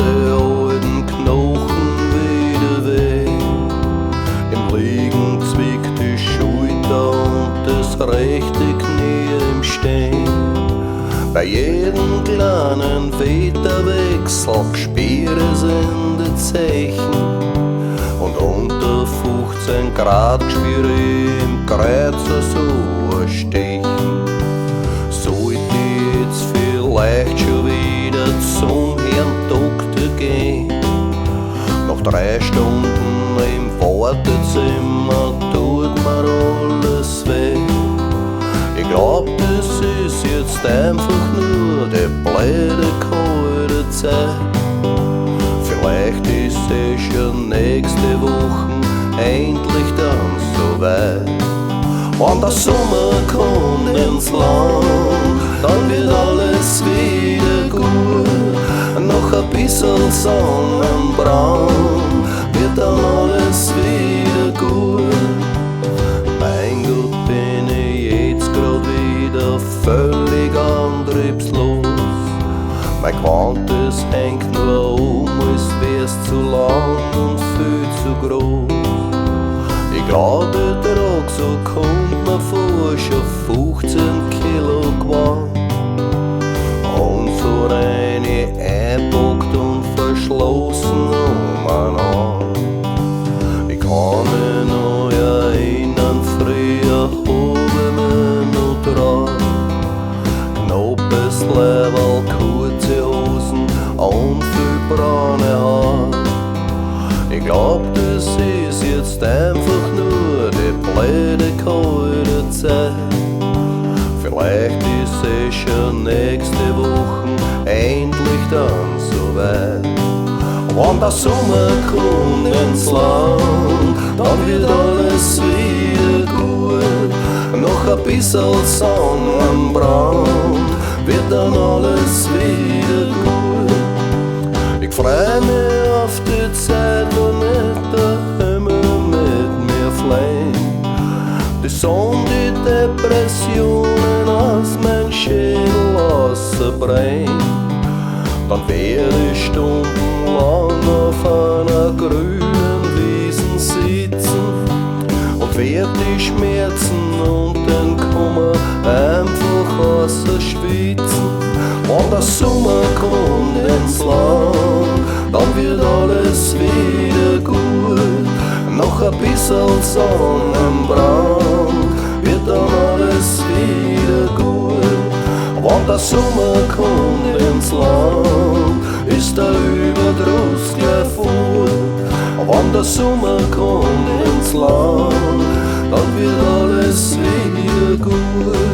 die alten Knochen wieder weh. Im Liegen zwickt die Schulter und das rechte Knie im Stehen. Bei jedem kleinen Wetterwechsel spüre sind die Zeichen. Und unter 15 Grad spüre ich im Kreuzer so ein Stechen. Sollte ich jetzt vielleicht schon wieder zum Herrn Doktor gehen? Nach 3 Stunden im Wartezimmer tut mir alles weh. Ich glaub, das ist jetzt einfach nur die blöde kalte Zeit. Vielleicht ist schon nächste Woche endlich dann so weit. Wenn der Sommer kommt ins Land, dann wird alles wieder gut. Noch ein bisschen Sonnenbrand wird dann alles wieder gut. Mein Gott, bin ich jetzt grad wieder völlig antriebslos. Mein Quantes hängt nur als wär's zu lang und viel zu groß. Ich glaube, der Tag so kommt mir vor, schon 15 Kilo gewonnen. Und so reine einpackt und verschlossen umeinander. Ich kann mich noch erinnern, früher hab ich mich noch dran. Knappes Leiberl, kurze Hosen und viel braune Haare. Ich glaub, das ist jetzt einfach nur die blöde kalte Zeit. Vielleicht ist schon nächste Woche endlich dann so weit. Wenn der Sommer kommt ins Land, dann wird alles wieder gut. Noch ein bisschen Sonnenbrand wird dann alles wieder gut. Ich freu mich auf die Zeit, wo nicht der Himmel mit mir fliegt. Die Sonne, die Depressionen aus mein Schädel rausbringt. Dann werde ich stundenlang auf einer grünen Wiesen sitzen und werd die Schmerzen und den Kummer einfach ausschwitzen. Wenn der Sommer kommt ins Land, dann wird alles wieder gut. Noch ein bisschen Sonnenbrand wird dann alles wieder gut. Wenn der Sommer kommt ins Land, ist der Überdruss gleich fort. Wenn der Sommer kommt ins Land, dann wird alles wieder gut.